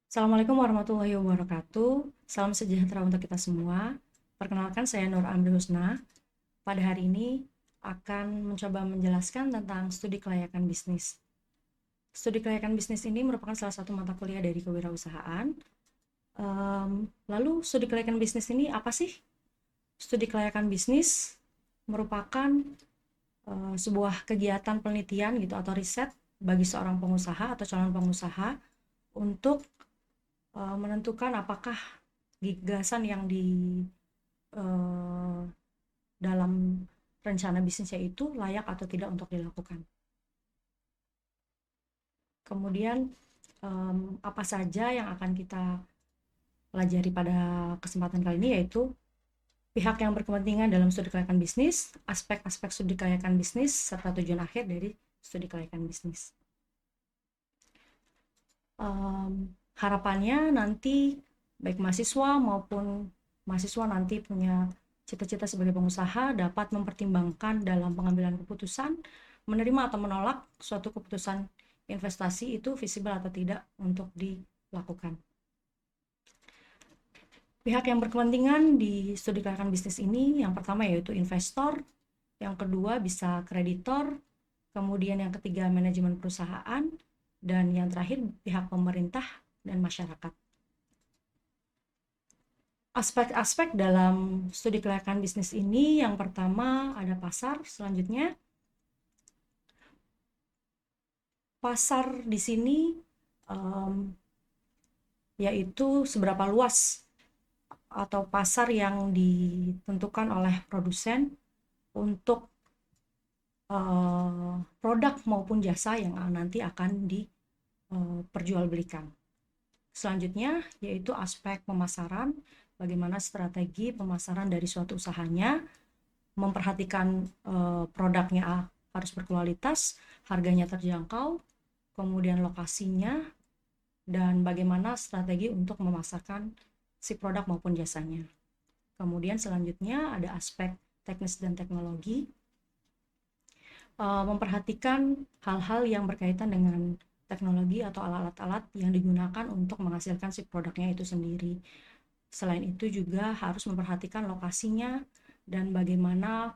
Assalamualaikum warahmatullahi wabarakatuh. Salam sejahtera untuk kita semua. Perkenalkan, saya Nur Amri Husna. Pada hari ini akan mencoba menjelaskan tentang studi kelayakan bisnis. Studi kelayakan bisnis ini merupakan salah satu mata kuliah dari kewirausahaan. Lalu studi kelayakan bisnis ini apa sih? Studi kelayakan bisnis merupakan sebuah kegiatan penelitian gitu atau riset bagi seorang pengusaha atau calon pengusaha untuk menentukan apakah gagasan yang di eh, dalam rencana bisnisnya itu layak atau tidak untuk dilakukan. Kemudian apa saja yang akan kita pelajari pada kesempatan kali ini, yaitu pihak yang berkepentingan dalam studi kelayakan bisnis, aspek-aspek studi kelayakan bisnis, serta tujuan akhir dari studi kelayakan bisnis. Harapannya nanti baik mahasiswa maupun mahasiswa nanti punya cita-cita sebagai pengusaha dapat mempertimbangkan dalam pengambilan keputusan menerima atau menolak suatu keputusan investasi itu visible atau tidak untuk dilakukan. Pihak yang berkepentingan di studi kelayakan bisnis ini yang pertama yaitu investor, yang kedua bisa kreditor, kemudian yang ketiga manajemen perusahaan, dan yang terakhir pihak pemerintah dan masyarakat. Aspek-aspek dalam studi kelayakan bisnis ini yang pertama ada pasar, selanjutnya pasar di sini um, yaitu seberapa luas atau pasar yang ditentukan oleh produsen untuk produk maupun jasa yang nanti akan diperjualbelikan. Selanjutnya yaitu aspek pemasaran, bagaimana strategi pemasaran dari suatu usahanya, memperhatikan produknya harus berkualitas, harganya terjangkau, kemudian lokasinya, dan bagaimana strategi untuk memasarkan si produk maupun jasanya. Kemudian selanjutnya ada aspek teknis dan teknologi, memperhatikan hal-hal yang berkaitan dengan teknologi atau alat-alat yang digunakan untuk menghasilkan si produknya itu sendiri. Selain itu juga harus memperhatikan lokasinya dan bagaimana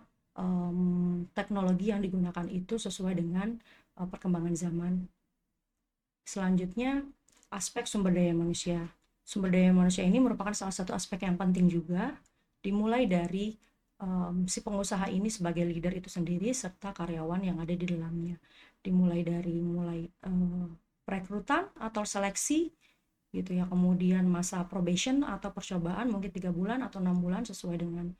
teknologi yang digunakan itu sesuai dengan perkembangan zaman. Selanjutnya, aspek sumber daya manusia. Sumber daya manusia ini merupakan salah satu aspek yang penting juga, dimulai dari si pengusaha ini sebagai leader itu sendiri serta karyawan yang ada di dalamnya. Dimulai dari perekrutan atau seleksi gitu ya, kemudian masa probation atau percobaan mungkin 3 bulan atau 6 bulan sesuai dengan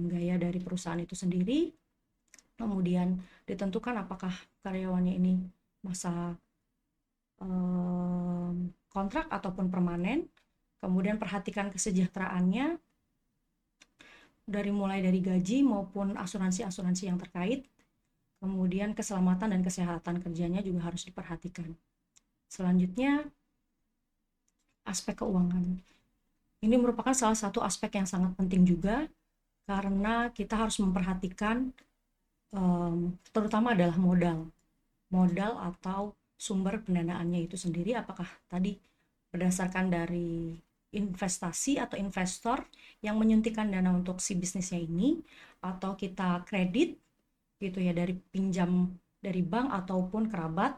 gaya dari perusahaan itu sendiri. Kemudian ditentukan apakah karyawannya ini masa kontrak ataupun permanen. Kemudian perhatikan kesejahteraannya mulai dari gaji maupun asuransi-asuransi yang terkait. Kemudian keselamatan dan kesehatan kerjanya juga harus diperhatikan. Selanjutnya, aspek keuangan. Ini merupakan salah satu aspek yang sangat penting juga, karena kita harus memperhatikan terutama adalah modal atau sumber pendanaannya itu sendiri, apakah tadi berdasarkan dari investasi atau investor yang menyuntikkan dana untuk si bisnisnya ini, atau kita kredit gitu ya dari pinjam dari bank ataupun kerabat,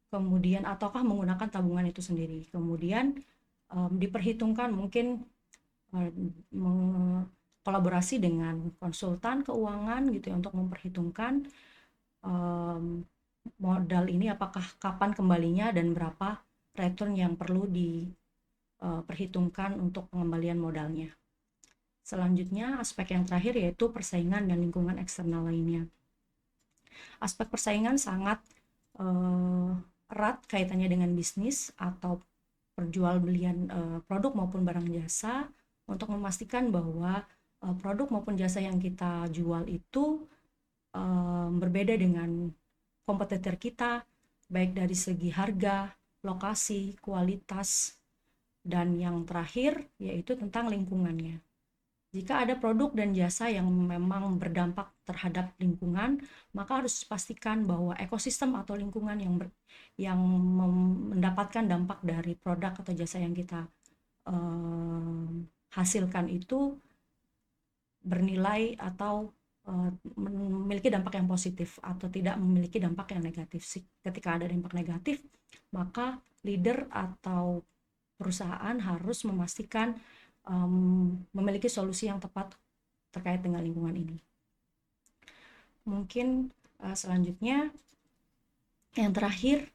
kemudian ataukah menggunakan tabungan itu sendiri. Kemudian diperhitungkan mungkin kolaborasi dengan konsultan keuangan gitu ya untuk memperhitungkan modal ini apakah kapan kembalinya dan berapa return yang perlu diperhitungkan untuk pengembalian modalnya. Selanjutnya, aspek yang terakhir yaitu persaingan dan lingkungan eksternal lainnya. Aspek persaingan sangat erat kaitannya dengan bisnis atau perjualbelian produk maupun barang jasa, untuk memastikan bahwa produk maupun jasa yang kita jual itu berbeda dengan kompetitor kita, baik dari segi harga, lokasi, kualitas, dan yang terakhir yaitu tentang lingkungannya. Jika ada produk dan jasa yang memang berdampak terhadap lingkungan, maka harus pastikan bahwa ekosistem atau lingkungan yang mendapatkan dampak dari produk atau jasa yang kita hasilkan itu bernilai atau memiliki dampak yang positif atau tidak memiliki dampak yang negatif. Ketika ada dampak negatif, maka leader atau perusahaan harus memastikan memiliki solusi yang tepat terkait dengan lingkungan ini. Mungkin selanjutnya yang terakhir,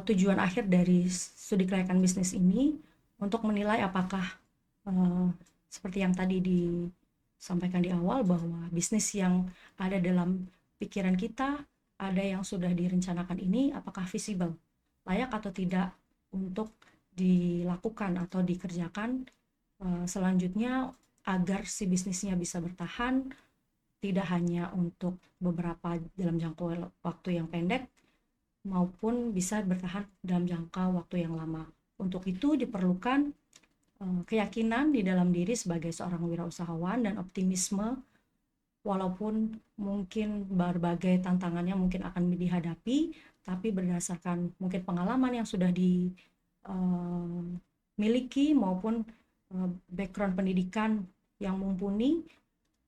tujuan akhir dari studi kelayakan bisnis ini untuk menilai apakah seperti yang tadi disampaikan di awal, bahwa bisnis yang ada dalam pikiran kita, ada yang sudah direncanakan ini, apakah visible, layak atau tidak untuk dilakukan atau dikerjakan selanjutnya, agar si bisnisnya bisa bertahan tidak hanya untuk beberapa dalam jangka waktu yang pendek, maupun bisa bertahan dalam jangka waktu yang lama. Untuk itu diperlukan keyakinan di dalam diri sebagai seorang wirausahawan dan optimisme, walaupun mungkin berbagai tantangannya mungkin akan dihadapi, tapi berdasarkan mungkin pengalaman yang sudah dimiliki maupun background pendidikan yang mumpuni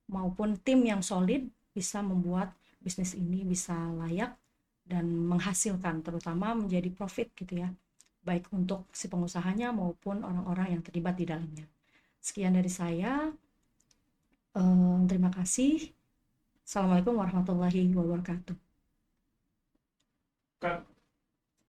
maupun tim yang solid, bisa membuat bisnis ini bisa layak dan menghasilkan, terutama menjadi profit gitu ya, baik untuk si pengusahanya maupun orang-orang yang terlibat di dalamnya. Sekian dari saya. Terima kasih. Assalamualaikum warahmatullahi wabarakatuh.